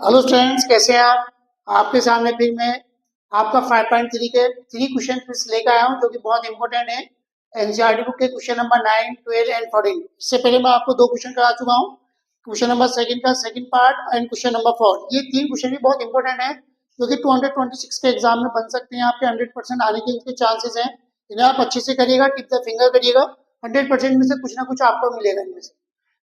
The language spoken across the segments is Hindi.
हेलो स्टूडेंट्स, कैसे हैं आप? आपके सामने फिर मैं आपका 5.3 के 3 क्वेश्चन फिर लेकर आया हूं, जो कि बहुत इंपॉर्टेंट है। एनसीईआरटी बुक के क्वेश्चन नंबर 9, 12 एंड 14। इससे पहले मैं आपको 2 क्वेश्चन करा चुका हूं, क्वेश्चन नंबर सेकंड का second part and question number 4। ये 3 क्वेश्चन भी बहुत इंपॉर्टेंट है, जो कि 226 के एग्जाम में बन सकते हैं। आपके 100% आने के इनके चांसेस हैं। इन्हें आप अच्छे से करिएगा, टिप द फिंगर करिएगा। 100% में से कुछ ना कुछ आपको मिलेगा इनमें से।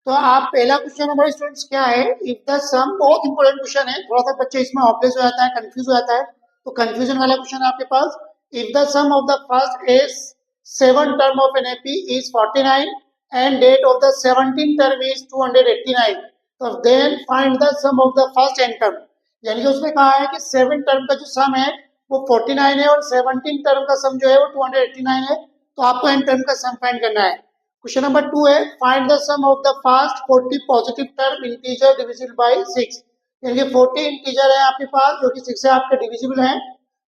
तो आप पहला क्वेश्चन हमारे स्टूडेंट्स क्या है, इफ द सम, बहुत इंपॉर्टेंट क्वेश्चन है। थोड़ा सा बच्चे इसमें ऑपलेस हो जाता है, कंफ्यूज हो जाता है, तो कंफ्यूजन वाला क्वेश्चन है आपके पास। If the sum of the first इज 7 term of an AP is 49 and that of the 17 term is 289, तो then find the sum of the first n term. यानी कि उसने कहा है कि 7 टर्म का जो सम है वो 49 है और 17 टर्म का सम जो है वो 289 है। तो आपको एन टर्म का सम फाइंड करना है। क्वेश्चन नंबर 2 है, find the sum of the first 40 positive term integer divisible by 6। यानी कि 40 इंटीजर है आपके पास जो कि 6 से आपके डिविजिबल है।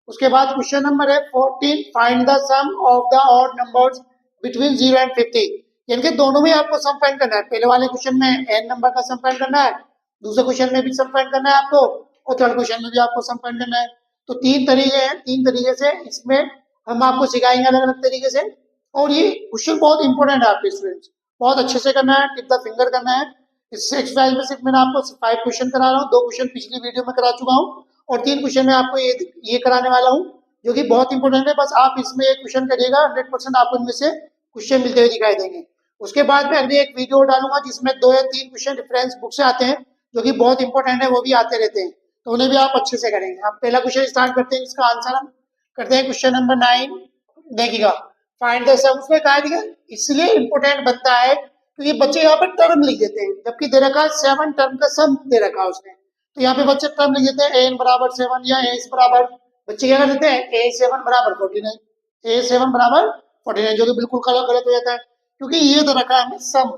उसके बाद क्वेश्चन नंबर है 14, find the sum of the odd numbers between 0 and 50। यानी कि दोनों में आपको सम फाइंड करना है। पहले वाले क्वेश्चन में एन नंबर का सम फाइंड करना है, दूसरे क्वेश्चन में भी सम फाइंड करना है आपको, और थर्ड क्वेश्चन में भी आपको सम फाइंड करना है। तो 3 तरीके हैं, 3 तरीके से इसमें हम आपको सिखाएंगे अलग अलग तरीके से। और ये क्वेश्चन बहुत इंपॉर्टेंट है आपके स्टूडेंट्स, बहुत अच्छे से करना है, टिप द फिंगर करना है। इस एक्सरसाइज में सिर्फ मैंने आपको 5 क्वेश्चन करा रहा हूँ, 2 क्वेश्चन पिछली वीडियो में करा चुका हूँ और 3 क्वेश्चन में आपको ये कराने वाला हूँ, जो कि बहुत इंपॉर्टेंट है। बस आप इसमें एक क्वेश्चन करिएगा, 100% आपको इनमें से क्वेश्चन मिलते हुए दिखाई देंगे। उसके बाद में अगली एक वीडियो डालूंगा जिसमें 2 या 3 क्वेश्चन रेफरेंस बुक से आते हैं, जो कि बहुत इंपॉर्टेंट है, वो भी आते रहते हैं, तो उन्हें भी आप अच्छे से करेंगे। आप पहला क्वेश्चन स्टार्ट करते हैं, इसका आंसर हम करते हैं क्वेश्चन नंबर 9। देखिएगा, फाइंड द सम। उसमें कहा है, इसलिए इंपॉर्टेंट बनता है क्योंकि बच्चे यहाँ पे टर्म लिख देते हैं, जबकि दे रखा है 7 टर्म का सम दे रखा है उसने। तो यहाँ पे बच्चे टर्म लिख देते हैं, एन बराबर 7 या एस बराबर, बच्चे क्या कर देते हैं, A7 बराबर 49, A7 बराबर 49, जो कि बिल्कुल गलत गलत हो जाता है क्योंकि ये दे रखा है हमें सम।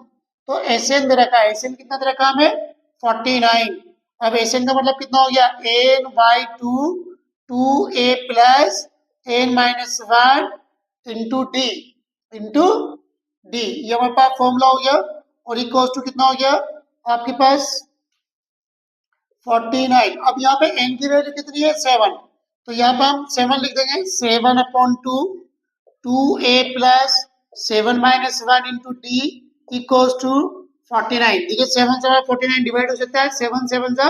तो एसएन दे रखा है, एसएन कितना दे रखा है हमें, 49। अब एसएन का मतलब कितना हो गया, n by 2 a plus n minus 1 into d, ये हमारे पास फॉर्मूला हो गया। और इक्वल टू कितना हो गया आपके पास, 49। अब यहाँ पे n की वैल्यू कितनी है, 7, तो यहाँ पे हम 7 लिख देंगे, 7/2 2a plus 7 minus 1 into d equals to 49। देखिए 7 से 49 डिवाइड हो सकता है, 7 7 जा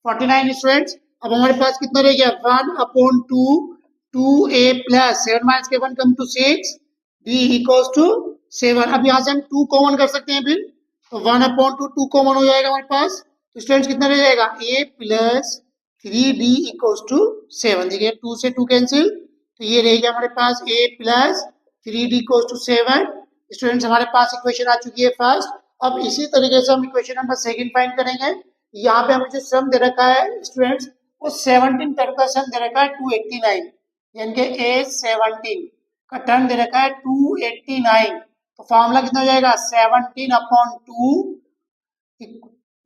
49 स्टूडेंट्स। अब हमारे पास कितना रह गया, 1/2 2a प्लस 7 माइनस के 1 come to 6 d equals to 7। अब यहाँ से हम 2 कॉमन कर सकते हैं, फिर तो 1/2 2 कॉमन हो जाएगा हमारे पास। तो स्टूडेंट्स कितना रह जाएगा, a plus 3d equals to 7। देखिए 2 से 2 कैंसिल, तो ये रहेगा हमारे पास a plus 3d equals to 7। Students हमारे पास इक्वेशन आ चुकी है फर्स्ट। अब इसी तरीके से हम इक्वेशन नंबर सेकंड फाइंड करेंगे। यहाँ पे हमें जो सम दे रखा है स्टूडेंट्स, वो 17 टर्म का सम दे रखा है 289, यानी कि A17 का टर्म दे रखा है 289। तो फॉर्मूला कितना हो जाएगा, 17/2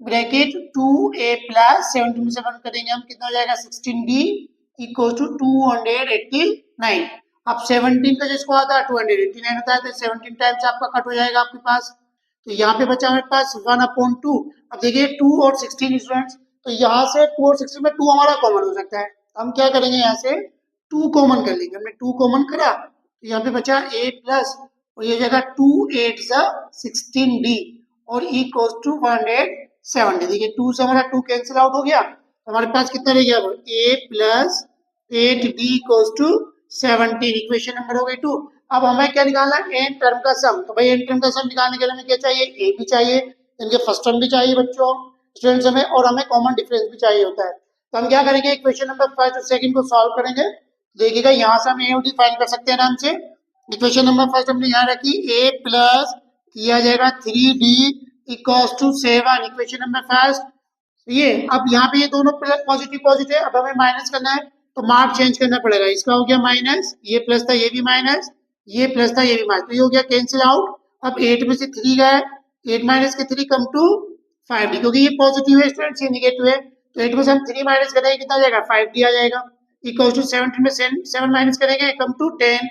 ब्रैकेट 2a प्लस 17 में से 1 करेंगे हम, कितना हो जाएगा 16d इक्वल टू 289। अब 17 का जिसको आता है 289 होता है, तो 17 टाइम्स आपका कट हो जाएगा आपके पास। तो यहाँ पे बचा हमारे पास 1/2। अब देखिए 2 और 16 स्टूडेंट्स, तो यहाँ से 2 और 16 में 2 हमारा कॉमन हो सकता है। हम क्या करेंगे, यहाँ से 2 कॉमन कर लेंगे। हमने 2 कॉमन करा तो यहाँ पे बचा a प्लस, और ये जगह 2 8 16d और इक्वल्स टू 170। देखिए 2 से हमारा 2 कैंसिल आउट हो गया, तो हमारे पास कितना रह गया, a plus 8d equals to 17। Equation number हो गई 2। अब हमें क्या निकालना है, एन टर्म का सम। तो भाई एन टर्म का सम निकालने के लिए हमें क्या चाहिए, ए भी चाहिए, इनके फर्स्ट टर्म भी चाहिए बच्चों स्टूडेंट्स हमें, और हमें कॉमन डिफरेंस भी चाहिए होता है। तो हम क्या करेंगे, इक्वेशन नंबर फर्स्ट और सेकंड को सॉल्व करेंगे। देखिएगा यहाँ से हम ए और डी फाइंड कर सकते हैं आराम से। इक्वेशन नंबर फर्स्ट हमने यहाँ रखी, a प्लस किया जाएगा 3d equals to 7, equation number first. ये अब यहाँ पे ये दोनों प्लस पॉजिटिव पॉजिटिव, अब हमें माइनस करना है, तो मार्क चेंज करना पड़ेगा। इसका हो गया माइनस, ये प्लस था ये भी माइनस, ये प्लस था ये भी माइनस, तो ये हो गया कैंसिल आउट। अब 8 में से 3 गए, 8 माइनस के 3 कम टू 5d, क्योंकि ये पॉजिटिव है स्टूडेंट्स, ये निगेटिव है, तो 8 में से हम 3 माइनस करेंगे, कितना आ जाएगा 5d आ जाएगा। इक्वल टू 17 में 7 माइनस करेंगे, कम टू 10,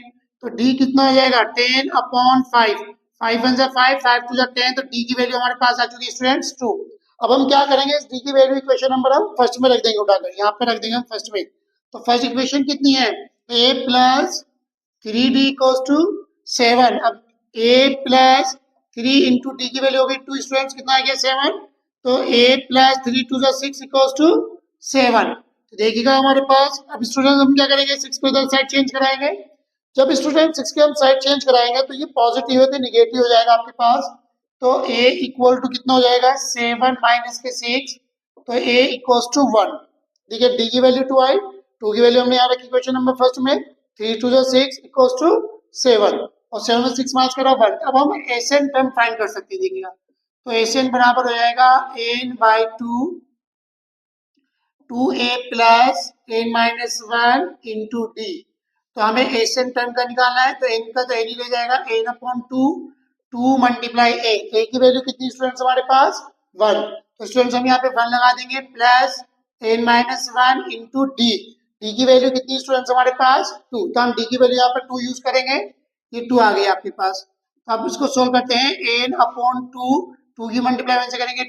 तो d कितना आ जाएगा 10/5, 5 1 जा 5, 5 2 जा 10, तो d की वैल्यू हमारे पास आ चुकी है स्टूडेंट्स 2। अब हम क्या करेंगे, इस डी की वैल्यू इक्वेशन नंबर हम फर्स्ट में रख देंगे उठाकर, यहाँ पे रख देंगे हम फर्स्ट में। तो फर्स्ट इक्वेशन कितनी है, a plus 3d equals to 7। अब a प्लस 3 इंटू डी की वैल्यू होगी 2, स्टूडेंट्स कितना आ गया 7। तो a plus 3 two 6 equals to 7। तो देखिएगा हमारे पास, अब स्टूडेंट हम क्या करेंगे, 6 को इधर साइड चेंज कराएंगे। जब स्टूडेंट 6 के हम साइड चेंज कराएंगे तो ये पॉजिटिव है तो निगेटिव हो जाएगा आपके पास। तो a इक्वल टू कितना हो जाएगा, 7 माइनस के 6। तो a इक्वल्स टू 1। देखिए डी की वैल्यू 2 आई, 2 की वैल्यू हमने यहाँ रखी क्वेश्चन नंबर फर्स्ट में, 3 टू 6 इक्वल्स टू 7, और 7 में 6 माइनस करो 1। अब हम एसएन टर्म फाइंड कर सकते हैं, देखिएगा। तो एसएन बराबर हो जाएगा n by 2a plus n minus 1 into D. तो हमें एसएन टर्म का निकालना है, तो n का तो n ही ले जाएगा, n अपॉन 2 मल्टीप्लाई a की वैल्यू कितनी स्टूडेंट्स हमारे पास 1। तो स्टूडेंट्स हम यहाँ पे 1 लगा देंगे, plus n minus 1 into D. D की वैल्यू कितनी स्टूडेंट्स हमारे पास 2। तो हम डी की वैल्यू यहाँ पे 2 यूज करेंगे, ये 2 आ गई आपके पास। तो अब इसको सोल्व करते हैं, n अपॉन 2 की मल्टीप्लाई 1 से करेंगे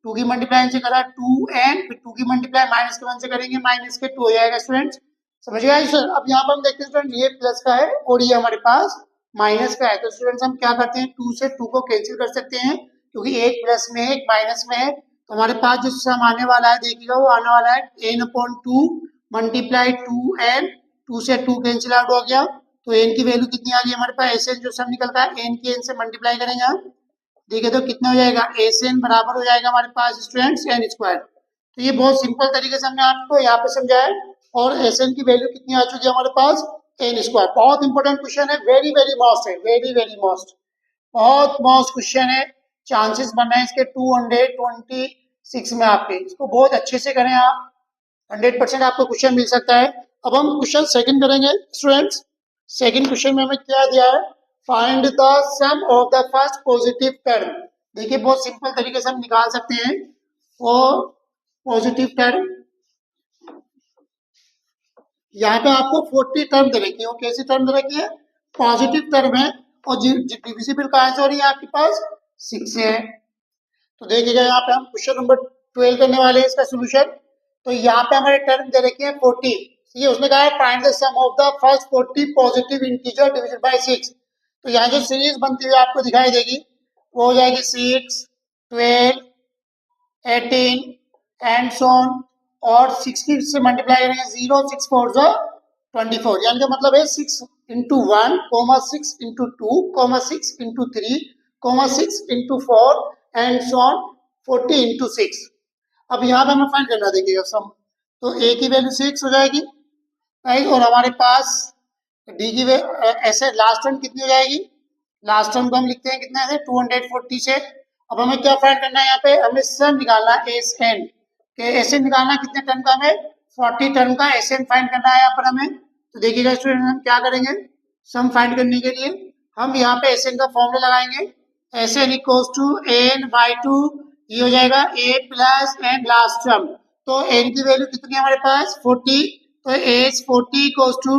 2 की मल्टीप्लाई से करा 2n, फिर 2 की मल्टीप्लाई माइनस के 1 से करेंगे माइनस के 2 हो जाएगा स्टूडेंट्स, समझ गए सर। अब यहाँ पर हम देखते हैं स्टूडेंट, ये प्लस का है और ये हमारे पास माइनस का है। तो स्टूडेंट्स हम क्या करते हैं, 2 से 2 को कैंसिल कर सकते हैं, क्योंकि एक प्लस में है एक माइनस में है। तो हमारे पास जो सम आने वाला है, देखिएगा वो आने वाला है n अपॉन 2 मल्टीप्लाई 2n, 2 से 2 कैंसिल आउट हो गया। तो n की वैल्यू कितनी आ गई हमारे पास, ऐसे जो सम निकलता है n की n से मल्टीप्लाई करेंगे हम, देखिए तो कितना हो जाएगा, एन बराबर हो जाएगा हमारे पास स्टूडेंट्स n स्क्वायर। तो ये बहुत सिंपल तरीके से हमने आपको यहाँ पे समझाया, और एन की वैल्यू कितनी आ चुकी है हमारे पास n स्क्वायर। बहुत इंपॉर्टेंट क्वेश्चन है, वेरी वेरी मोस्ट है, वेरी वेरी मोस्ट, बहुत मोस्ट क्वेश्चन है। चांसेस बन रहे हैं इसके 226 में आपके, इसको बहुत अच्छे से करें आप, 100% आपको क्वेश्चन मिल सकता है। अब हम क्वेश्चन सेकंड करेंगे स्टूडेंट्स। सेकंड क्वेश्चन में हमें क्या दिया है, find the sum of the first positive term. देखिए बहुत सिंपल तरीके से हम निकाल सकते हैं वो पॉजिटिव टर्म। यहाँ पे आपको 40 टर्म दे रखी है, वो कैसी टर्म दे रखी है, पॉजिटिव टर्म है, और डिविजिबल कहाँ से हो रही है आपके पास 6 से है। तो देखिएगा यहाँ पे हम क्वेश्चन नंबर 12 करने वाले हैं इसका सोल्यूशन। तो यहाँ पे हमारे टर्म दे रखे हैं 40, ये उसने कहा है find the sum of the first 40 positive integer division by 6। तो यहाँ जो सीरीज बनती हुई आपको दिखाई देगी वो हो जाएगी 6, 12, 18 एंड सो ऑन, और 60 से मल्टीप्लाई करेंगे 0, 6 4 जो 24, यानी कि मतलब है 6 into 1, 6 into 2, 6 into 3, 6 into 4 and so on 40 into 6। अब यहाँ पे हमें फाइंड करना, देखिएगा सम। तो a की वैल्यू 6 हो जाएगी, राइट, और हमारे पास d की ऐसे लास्ट टर्म कितनी हो जाएगी, लास्ट टर्म को हम लिखते हैं कितना है 240 से। अब हमें क्या फाइंड करना है, यहाँ पे हमें सम निकालना है एस एन के, एस एन निकालना कितने टर्म का, हमें 40 टर्म का एस एन फाइंड करना है यहाँ पर हमें। तो देखिएगा स्टूडेंट हम क्या करेंगे, सम फाइंड करने के लिए हम यहाँ पे एस एन का फॉर्मूला लगाएंगे, S n equals to n by 2, ये हो जाएगा a plus n last term. तो n की वैल्यू कितनी है हमारे पास 40, तो S 40 equals to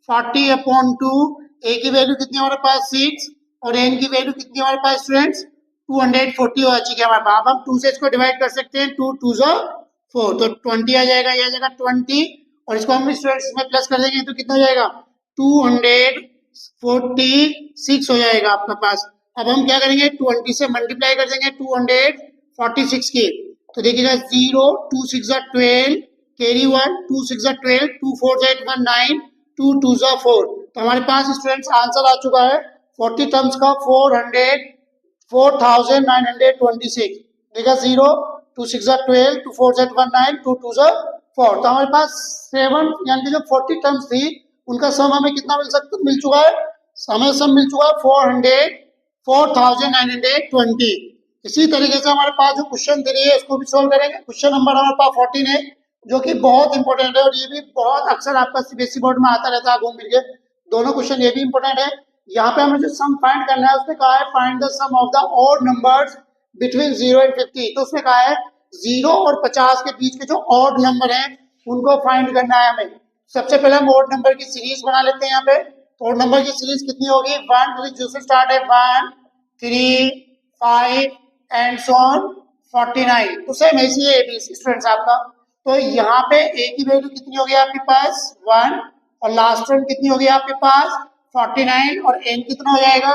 40 upon 2, a की वैल्यू कितनी है हमारे पास 6, और n की वैल्यू कितनी है हमारे पास स्टूडेंट्स 240 हो चुकी है हमारे पास। अब हम 2 से इसको डिवाइड कर सकते हैं, 2 2 जो 4, तो 20 आ जाएगा, ये आ जाएगा 20, और इसको हम स्टूडेंट्स इसमें प्लस कर देंगे तो कितना हो जाएगा 246 हो जाएगा आपके पास। अब हम क्या करेंगे 20 से मल्टीप्लाई कर देंगे 246 की, तो देखिएगा 0, 2 6 12, कैरी 1, 2 6 12, 2 4 9, 2 2 4। तो हमारे पास स्टूडेंट्स आंसर आ चुका है 40 टर्म्स का 4926। देखा 0, 2 6 12, 2 4 9, 2 2 4। तो हमारे पास 7 यानी कि जो 40 टर्म्स थी उनका सम हमें कितना मिल चुका है, हमें सम मिल चुका है 4920। इसी तरीके से हमारे पास जो क्वेश्चन दे रही है इसको भी सोल्व करेंगे। क्वेश्चन नंबर हमारे पास 14 है, जो कि बहुत इंपॉर्टेंट है, और ये भी बहुत अक्सर आपका सीबीएसई बोर्ड में आता रहता है घूम फिर के, दोनों क्वेश्चन ये भी इंपॉर्टेंट है। यहाँ पे हमें जो सम फाइंड करना है उसमें कहा है find the sum of the odd numbers between 0 and 50। तो उसमें कहा है 0 और 50 के बीच के जो ऑड नंबर हैं उनको फाइंड करना है हमें। सबसे पहले हम ऑड नंबर की सीरीज बना लेते हैं। यहाँ पे ऑड नंबर की सीरीज कितनी होगी, 1 जो से स्टार्ट है 1, 3, 5 एंड सो ऑन 49। तो सेम ऐसी है बी स्टूडेंट्स आपका। तो यहाँ पे ए की वैल्यू कितनी हो गई आपके पास 1 और लास्ट टर्म कितनी हो गई आपके पास 49 और एन कितना हो जाएगा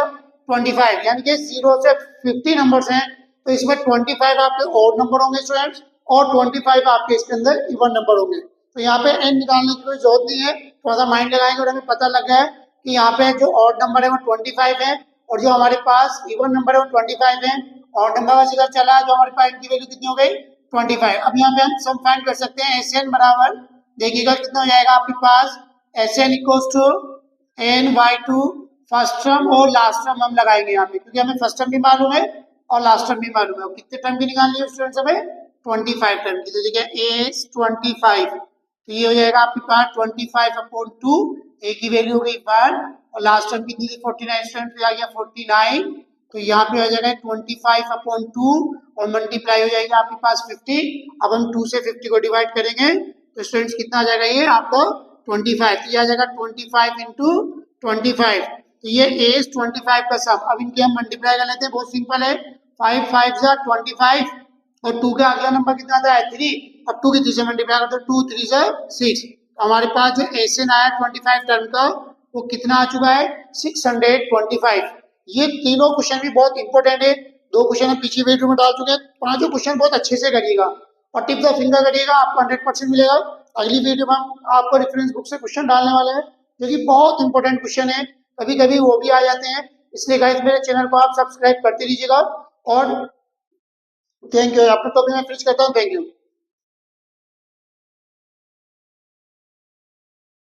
25, यानी कि 0 से 50 नंबर्स हैं तो इसमें 25 आपके ओड नंबर होंगे स्टूडेंट्स और 25 आपके इसके अंदर इवन नंबर होंगे। तो यहाँ पे एन निकालने की कोई जरूरत नहीं है, थोड़ा सा माइंड लगाएंगे और हमें पता लग गया है कि यहाँ पे जो ऑड नंबर है वो 25 है और जो हमारे पास इवन नंबर है वो 25 है। ऑड नंबर का जिक्र चला जो हमारे पास इनकी वैल्यू कितनी हो गई 25। अब यहाँ पे हम सम फाइंड कर सकते हैं एस एन बराबर देखिएगा कितना हो जाएगा आपके पास S n equals to n by two first term और लास्ट टर्म हम लगाएंगे यहाँ पे क्योंकि हमें फर्स्ट टर्म भी मालूम है और लास्ट टर्म भी मालूम है। कितने टर्म की निकालनी है स्टूडेंट्स हमें 25 टर्म की। तो देखिए एस 25 तो ये हो जाएगा आपके पास 25 अपॉन 2 ए की वैल्यू हो गई 1 और लास्ट टर्म कितनी थी 49 स्टूडेंट आ गया 49 तो यहाँ पे हो जाएगा 25 अपॉन 2 और मल्टीप्लाई हो जाएगा आपके पास 50। अब हम 2 से 50 को डिवाइड करेंगे तो स्टूडेंट्स कितना आ जाएगा ये आपको 25। तो ये आ जाएगा 25 इंटू 25 तो ये एज 25 का सम। अब इनकी हम मल्टीप्लाई कर लेते हैं, बहुत सिंपल है 5 5 जा 25 और 2 का अगला नंबर कितना आता है 3 और 2 की 3 से मल्टीप्लाई करते हैं 2 3 से 6। तो हमारे पास जो एसएन आया 25 टर्म का वो कितना आ चुका है 625। ये तीनों क्वेश्चन भी बहुत इंपॉर्टेंट है, दो क्वेश्चन हम पिछली वीडियो में डाल चुके हैं, पांचों क्वेश्चन बहुत अच्छे से करिएगा और टिप द फिंगर करिएगा, आपको 100% मिलेगा। अगली वीडियो में हम आपको रेफरेंस बुक से क्वेश्चन डालने वाले हैं जो कि बहुत इंपॉर्टेंट क्वेश्चन है, कभी कभी वो भी आ जाते हैं, इसलिए गाइस मेरे चैनल को आप सब्सक्राइब करते रहिएगा। और थैंक यू, अपने टॉपिक में फिनिश करता हूँ, थैंक यू।